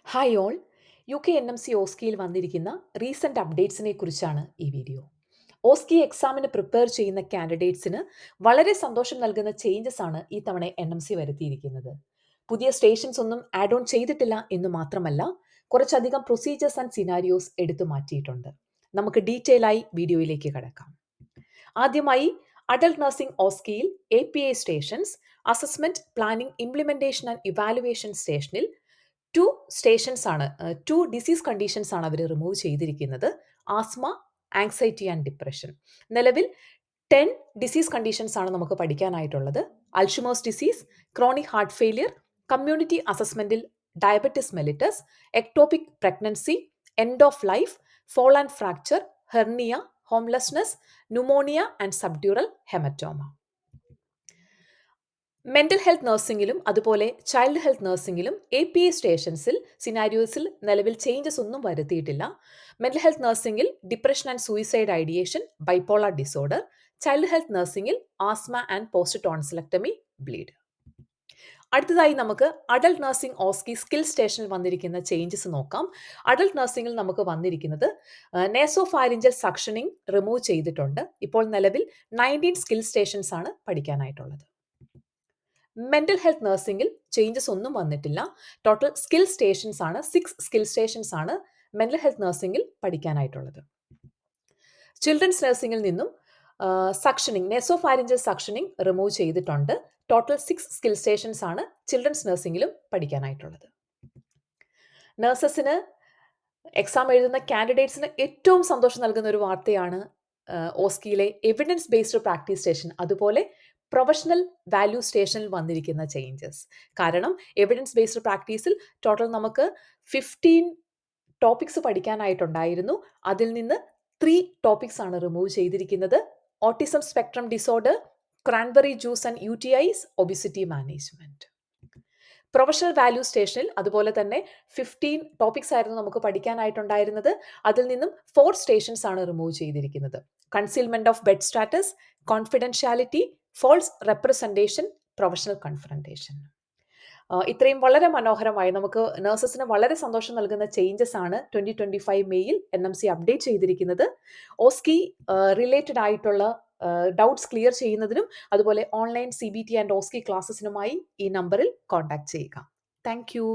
Hi all. UK. എൻ.എം.സി ഓസ്കിയിൽ വന്നിരിക്കുന്ന recent അപ്ഡേറ്റ്സിനെ കുറിച്ചാണ് ഈ വീഡിയോ. ഓസ്കി എക്സാമിന് പ്രിപ്പയർ ചെയ്യുന്ന കാൻഡിഡേറ്റ്സിന് വളരെ സന്തോഷം നൽകുന്ന ചേഞ്ചസ് ആണ് ഈ തവണ എൻ.എം.സി വരുത്തിയിരിക്കുന്നത്. പുതിയ സ്റ്റേഷൻസ് ഒന്നും ആഡ് ഓൺ ചെയ്തിട്ടില്ല എന്ന് മാത്രമല്ല, കുറച്ചധികം പ്രൊസീജിയേഴ്സ് ആൻഡ് സിനാരിയോസ് എടുത്തു മാറ്റിയിട്ടുണ്ട്. നമുക്ക് ഡീറ്റെയിൽ ആയി വീഡിയോയിലേക്ക് കടക്കാം. ആദ്യമായി അഡൽട്ട് നഴ്സിംഗ് ഓസ്കിയിൽ APA stations, assessment, planning, implementation and evaluation സ്റ്റേഷനിൽ ടു ഡിസീസ് കണ്ടീഷൻസ് ആണ് അവർ റിമൂവ് ചെയ്തിരിക്കുന്നത്. Asthma, anxiety and depression. നിലവിൽ 10 ഡിസീസ് കണ്ടീഷൻസ് ആണ് നമുക്ക് പഠിക്കാനായിട്ടുള്ളത്. Alzheimer's disease, chronic heart failure, community അസസ്മെന്റിൽ diabetes mellitus, ectopic pregnancy, end of life, fall and fracture, hernia, homelessness, pneumonia and subdural haematoma. Mental health നഴ്സിംഗിലും അതുപോലെ child health നഴ്സിംഗിലും APA സ്റ്റേഷൻസിൽ സിനാരിയോസിൽ നിലവിൽ ചേഞ്ചസ് ഒന്നും വരുത്തിയിട്ടില്ല. മെന്റൽ ഹെൽത്ത് നഴ്സിംഗിൽ depression and suicide ideation, bipolar disorder. Child health നഴ്സിംഗിൽ asthma and post tonsillectomy, bleed. അടുത്തതായി നമുക്ക് അഡൽട്ട് നഴ്സിംഗ് ഓസ്കി സ്കിൽ സ്റ്റേഷനിൽ വന്നിരിക്കുന്ന ചേഞ്ചസ് നോക്കാം. അഡൽട്ട് നഴ്സിംഗിൽ നമുക്ക് വന്നിരിക്കുന്നത് നേസോഫാരിഞ്ചൽ സക്ഷനിങ് റിമൂവ് ചെയ്തിട്ടുണ്ട്. ഇപ്പോൾ നിലവിൽ 19 സ്കിൽ സ്റ്റേഷൻസ് ആണ് പഠിക്കാനായിട്ടുള്ളത്. മെന്റൽ ഹെൽത്ത് നഴ്സിംഗിൽ ചേഞ്ചസ് ഒന്നും വന്നിട്ടില്ല. ടോട്ടൽ സ്കിൽ സ്റ്റേഷൻസ് ആണ് 6 സ്കിൽ സ്റ്റേഷൻസ് ആണ് മെന്റൽ ഹെൽത്ത് നഴ്സിംഗിൽ പഠിക്കാനായിട്ടുള്ളത്. ചിൽഡ്രൻസ് നഴ്സിംഗിൽ നിന്നും സക്ഷനിങ്, നെസോഫാരിഞ്ചൽ സക്ഷനിങ് റിമൂവ് ചെയ്തിട്ടുണ്ട്. ടോട്ടൽ 6 സ്കിൽ സ്റ്റേഷൻസ് ആണ് ചിൽഡ്രൻസ് നഴ്സിംഗിലും പഠിക്കാനായിട്ടുള്ളത്. നഴ്സസിന് എക്സാം എഴുതുന്ന കാൻഡിഡേറ്റ്സിന് ഏറ്റവും സന്തോഷം നൽകുന്ന ഒരു വാർത്തയാണ് ഓസ്കിയിലെ എവിഡൻസ് ബേസ്ഡ് പ്രാക്ടീസ് സ്റ്റേഷൻ അതുപോലെ പ്രൊഫഷണൽ വാല്യൂ സ്റ്റേഷനിൽ വന്നിരിക്കുന്ന ചേഞ്ചസ്. കാരണം എവിഡൻസ് ബേസ്ഡ് പ്രാക്ടീസിൽ ടോട്ടൽ നമുക്ക് 15 ടോപ്പിക്സ് പഠിക്കാനായിട്ടുണ്ടായിരുന്നു. അതിൽ നിന്ന് 3 ടോപ്പിക്സ് ആണ് റിമൂവ് ചെയ്തിരിക്കുന്നത്. Autism spectrum disorder, cranberry juice and UTIs, obesity management. Professional value സ്റ്റേഷനിൽ അതുപോലെ തന്നെ 15 ടോപ്പിക്സ് ആയിരുന്നു നമുക്ക് പഠിക്കാനായിട്ടുണ്ടായിരുന്നത്. അതിൽ നിന്നും 4 സ്റ്റേഷൻസ് ആണ് റിമൂവ് ചെയ്തിരിക്കുന്നത്. Concealment of bed status, confidentiality, false representation, professional confrontation. ഇത്രയും വളരെ മനോഹരമായി നമുക്ക് നഴ്സസിന് വളരെ സന്തോഷം നൽകുന്ന ചേഞ്ചസ് ആണ് 2025 മെയ്യിൽ NMC അപ്ഡേറ്റ് ചെയ്തിരിക്കുന്നത്. ഓസ്കി റിലേറ്റഡ് ആയിട്ടുള്ള ഡൗട്ട്സ് ക്ലിയർ ചെയ്യുന്നതിനും അതുപോലെ ഓൺലൈൻ CBT ആൻഡ് ഓസ്കി ക്ലാസ്സസിനുമായി ഈ നമ്പറിൽ കോൺടാക്ട് ചെയ്യുക. Thank you.